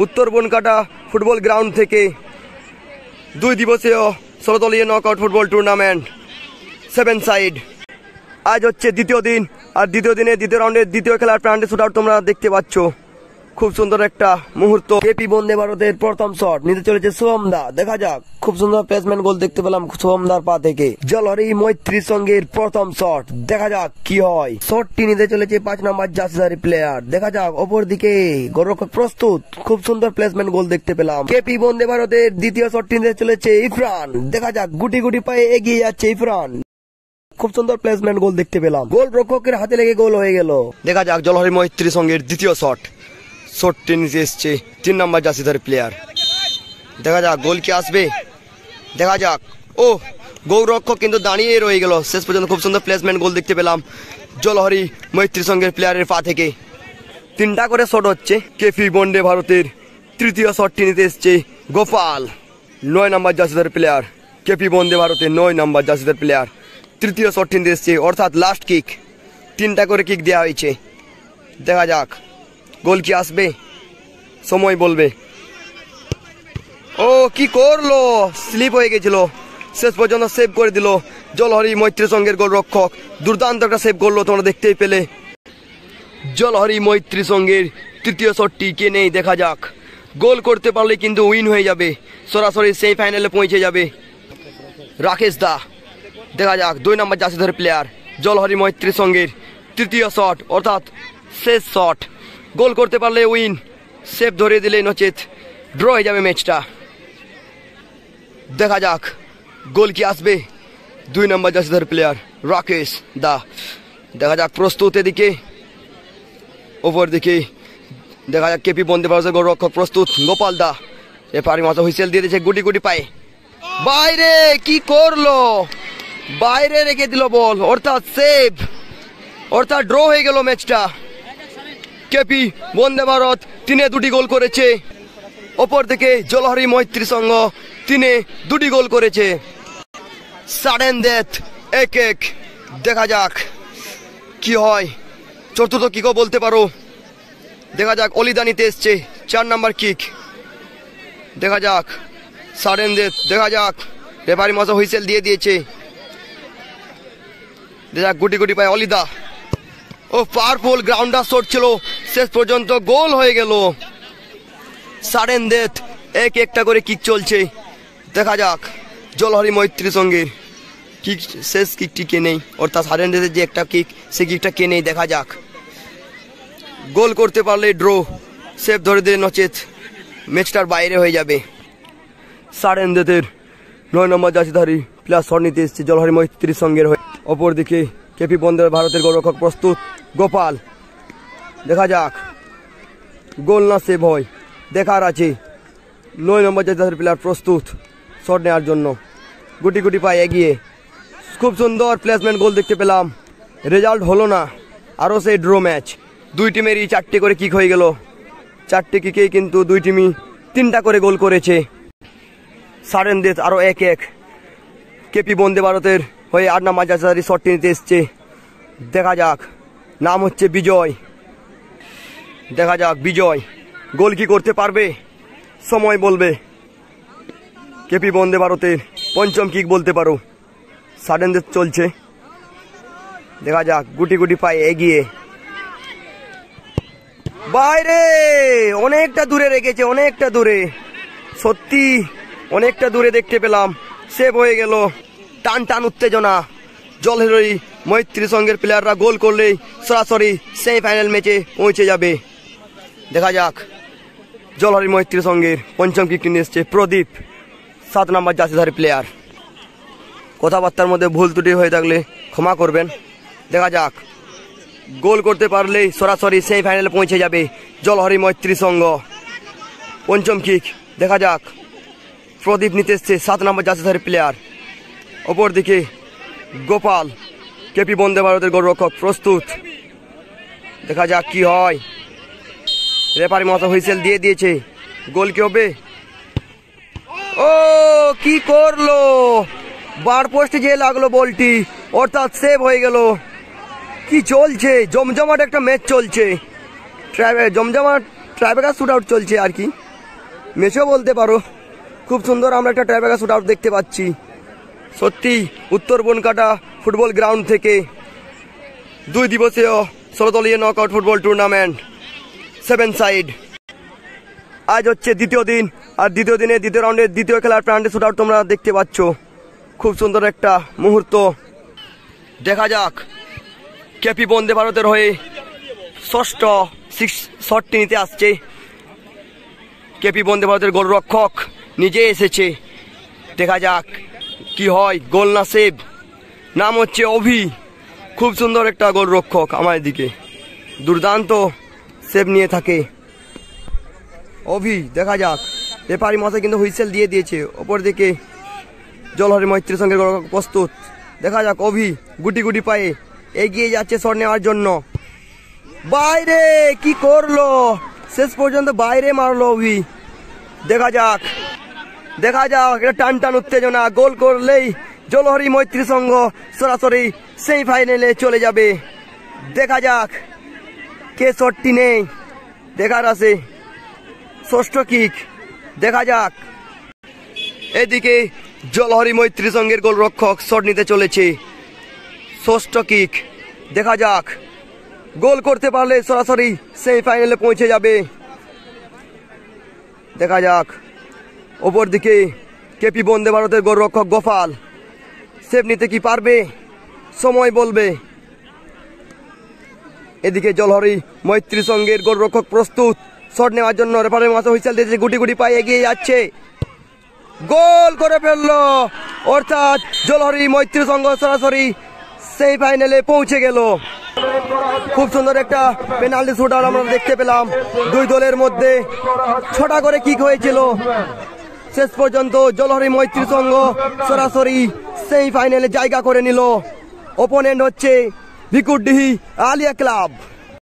উত্তর বনকাটা football ground থেকে 2 দিবসীয় 16 দলীয় নকআউট ফুটবল টুর্নামেন্ট 7 সাইড। আজ হচ্ছে দ্বিতীয় দিন, আর দ্বিতীয় দিনে দ্বিতীয় রাউন্ডের দ্বিতীয় খেলার প্রান্তে শুট আউট তোমরা দেখতে পাচ্ছ। খুব সুন্দর একটা মুহূর্ত। কেপি বন্দে ভারতের প্রথম শট নিতে চলেছে শুভম দা। দেখা যাক, খুব সুন্দর প্লেসমেন্ট গোল দেখতে পেলাম শুভম দার পা থেকে। জলহরি মৈত্রী সঙ্গের প্রথম শট, দেখা যাক কি হয়। শটটি নিতে চলেছে 5 নম্বর জার্সিধারী প্লেয়ার। দেখা যাক, অপর দিকে গোলরক্ষক প্রস্তুত। খুব সুন্দর প্লেসমেন্ট গোল দেখতে পেলাম। কেপি বন্দে ভারতের দ্বিতীয় শটটি নিতে চলেছে ইরফান। দেখা যাক, গুটি গুটি পায়ে এগিয়ে যাচ্ছে ইরফান। খুব সুন্দর প্লেসমেন্ট গোল দেখতে পেলাম। গোল রক্ষকের হাতে লেগে গোল হয়ে গেল। দেখা যাক, জলহরি মৈত্রী সঙ্গের দ্বিতীয় শটটি নিতে এসছে 3 নম্বর জার্সিধারী প্লেয়ার। দেখা যাক গোল কি আসবে, দেখা যাক। ও, গোলরক্ষক কিন্তু দাঁড়িয়ে রয়ে গেল। শেষ পর্যন্ত খুব সুন্দর প্লেসমেন্ট গোল দেখতে পেলাম জলহরি মৈত্রী সঙ্গের প্লেয়ারের পা থেকে। 3টা করে শট হচ্ছে। কেপি বন্দে ভারতের তৃতীয় শটটি নিতে এসছে গোপাল, 9 নম্বর জার্সিধারী প্লেয়ার। কেপি বন্দে ভারতের 9 নম্বর জার্সিধারী প্লেয়ার তৃতীয় শটটি নিতে এসছে, অর্থাৎ লাস্ট কিক। 3টা করে কিক দেওয়া হয়েছে। দেখা যাক গোল কি আসবে, সময় বলবে। ও, কি করলো, স্লিপ হয়ে গেছিল। শেষ পর্যন্ত সেভ করে দিল জলহরি মৈত্রী সঙ্গের গোলরক্ষক। দুর্দান্ত একটা সেভ করলো, তোমরা দেখতেই পেলে। জলহরি মৈত্রী সঙ্গের তৃতীয় শটটি কে নেই, দেখা যাক। গোল করতে পারলে কিন্তু উইন হয়ে যাবে, সরাসরি সেমিফাইনালে পৌঁছে যাবে রাকেশ দা। দেখা যাক, 2 নম্বর জার্সিধারী প্লেয়ার জলহরি মৈত্রী সঙ্গের তৃতীয় শট, অর্থাৎ শেষ শট। গোল করতে পারলে উইন, সেভ ধরে দিলে নচেত ড্র হয়ে যাবে ম্যাচটা। দেখা যাক গোল কি আসবে। 2 নম্বর জার্সিধারী প্লেয়ার রাকেশ দা। দেখা যাক, প্রস্তুত এদিকে, ওপর দিকে। দেখা যাক, কেপি বন্দে ভারতের গোলরক্ষক প্রস্তুত গোপাল দা। রেফারি মাথা হুইসেল দিয়ে দিয়েছে, গুটি গুটি পায়ে বাইরে। কি করলো, বাইরে রেখে দিল বল, অর্থাৎ সেভ, অর্থাৎ ড্র হয়ে গেল ম্যাচটা। কেপি বন্দে ভারত 3-এ 2টি গোল করেছে। অপর দিকে জলহরি মৈত্রী সঙ্গ 3-এ 2টি গোল করেছে। Sudden death 1-1। দেখা যাক কি হয়, চতুর্থ কিকও বলতে পারো। দেখা যাক, অলিদা নিতে এসছে 4 নম্বর কিক। দেখা যাক, সাডেন ডেথ। দেখা যাক, রেফারি মশা হুইসেল দিয়ে দিয়েছে। দেখা যাক, গুটি গুটি পায় অলিদা। ও, পাওয়ারফুল গ্রাউন্ডার শট ছিল, শেষ পর্যন্ত গোল হয়ে গেল। সাডেন ডেথ 1-1টা করে কিক চলছে। দেখা যাক, জলহরি মৈত্রী সঙ্গের কিক, শেষ কিকটি কে নেই, অর্থাৎ সাডেন ডেথের যে একটা কিক, সেই কিকটা কে নেই। দেখা যাক, গোল করতে পারলে ড্র, সেভ ধরে দিলে নচেত ম্যাচটার বাইরে হয়ে যাবে। সাডেন ডেথের 9 নম্বর জার্সিধারী প্লেয়ার শট নিতে এসছে জলহরি মৈত্রী সঙ্গের হয়ে। অপর দিকে কেপি বন্দে ভারতের গোলরক্ষক প্রস্তুত গোপাল। দেখা যাক গোল না সেভ হয়, দেখার আছে। 9 নম্বর জার্সিধারী প্লেয়ার প্রস্তুত শট নেওয়ার জন্য, গুটি গুটি পায়ে এগিয়ে। খুব সুন্দর প্লেসমেন্ট গোল দেখতে পেলাম। রেজাল্ট হলো না, আরও সেই ড্র ম্যাচ। 2 টিমেরই 4টে করে কিক হয়ে গেল। 4টে কিকেই কিন্তু 2 টিমই 3টা করে গোল করেছে। সাডেন ডেথ আরও 1-1। কেপি বন্দে ভারতের হয়ে 8 নম্বর জার্সিধারী শটটি নিতে এসছে। দেখা যাক, নাম হচ্ছে বিজয়। দেখা যাক, বিজয় গোল কি করতে পারবে, সময় বলবে। কেপি বন্দে ভারতের 5ম কিক বলতে পারো। সাডেন ডেথ চলছে। দেখা যাক, গুটি গুটি পায়ে এগিয়ে, বাইরে, অনেকটা দূরে রেখেছে, অনেকটা দূরে, সত্যি অনেকটা দূরে দেখতে পেলাম। সেভ হয়ে গেল। টান টান উত্তেজনা। জলহরি মৈত্রী সঙ্গের প্লেয়াররা গোল করলেই সরাসরি সেমিফাইনাল ম্যাচে পৌঁছে যাবে। দেখা যাক, জলহরি মৈত্রী সঙ্গের 5ম কিকটি নিয়ে এসছে প্রদীপ, 7 নম্বর জার্সিধারী প্লেয়ার। কথাবার্তার মধ্যে ভুল ত্রুটি হয়ে থাকলে ক্ষমা করবেন। দেখা যাক, গোল করতে পারলেই সরাসরি সেমিফাইনালে পৌঁছে যাবে জলহরি মৈত্রী সঙ্গ। 5ম কিক। দেখা যাক, প্রদীপ নিতে এসছে 7 নম্বর জার্সিধারী প্লেয়ার। অপর দিকে গোপাল, কেপি বন্দে ভারতের গোলরক্ষক প্রস্তুত। দেখা যাক কি হয়। রেফারি মাথা হুইসেল দিয়ে দিয়েছে, গোল কি হবে। ও, কি করলো, বার পোস্টে যে লাগলো বলটি, অর্থাৎ সেভ হয়ে গেল। কি চলছে, জমজমাট একটা ম্যাচ চলছে, জমজমাট ট্রাইব্রেকার শুট আউট চলছে আর কি। ম্যাচও বলতে পারো। খুব সুন্দর আমরা একটা টাইব্রেকার শুট আউট দেখতে পাচ্ছি। সত্যি উত্তর বনকাটা ফুটবল গ্রাউন্ড থেকে 2 দিবসীয় 16 দলীয় নকআউট ফুটবল টুর্নামেন্ট 7 সাইড আজ হচ্ছে দ্বিতীয় দিন। আর দ্বিতীয় দিনে দ্বিতীয় রাউন্ডের দ্বিতীয় খেলার প্রান্তে শুট আউট তোমরা দেখতে পাচ্ছ। খুব সুন্দর একটা মুহূর্ত। দেখা যাক কেপি বন্দে ভারতের হয়ে ষষ্ঠ শটটি নিতে আসছে। কেপি বন্দে ভারতের গোলরক্ষক নিজে এসেছে। দেখা যাক কি হয়, গোল না সেভ। নাম হচ্ছে অভি। খুব সুন্দর একটা গোলরক্ষক, আমার দিকে দুর্দান্ত সেভ নিয়ে থাকে অভি। দেখা যাক, রেফারি মশাই কিন্তু হুইসেল দিয়ে দিয়েছে। ওপর দিকে জলহরি মৈত্রীর সঙ্গে গোলরক্ষক প্রস্তুত। দেখা যাক অভি গুটি গুটি পায়ে এগিয়ে যাচ্ছে শট নেওয়ার জন্য। বাইরে কি করলো, শেষ পর্যন্ত বাইরে মারলো অভি। দেখা যাক এটা টান টান উত্তেজনা। গোল করলেই জলহরি মৈত্রী সংঘ সরাসরি সেমিফাইনালে চলে যাবে। দেখা যাক কে শটটি নেই, দেখার আছে। ষষ্ঠ কিক, দেখা যাক। এদিকে জলহরি মৈত্রী সংঘের গোলরক্ষক শট নিতে চলেছে। ষষ্ঠ কিক, দেখা যাক। গোল করতে পারলে সরাসরি সেমিফাইনালে পৌঁছে যাবে। দেখা যাক ওপর দিকে কেপি বন্দে ভারতের গোলরক্ষক গোপাল সেভ নিতে কি পারবে, সময় বলবে। এদিকে জলহরি মৈত্রী সংঘের গোলরক্ষক প্রস্তুত শট নেওয়ার জন্য। রেফারির মাথা হুইসেল দিয়েছে, গুটি গুটি পায়ে এগিয়ে যাচ্ছে। গোল করে ফেললো, অর্থাৎ জলহরি মৈত্রী সংঘ সরাসরি সেমিফাইনালে পৌঁছে গেল। খুব সুন্দর একটা পেনাল্টি শুট আউট আমরা দেখতে পেলাম। দুই দলের মধ্যে 6টা করে কিক হয়েছিল। শেষ পর্যন্ত জলহরি মৈত্রী সংঘ সরাসরি সেমিফাইনালে জায়গা করে নিল। ওপোনেন্ট হচ্ছে ভিকুরডিহি আলিয়া ক্লাব।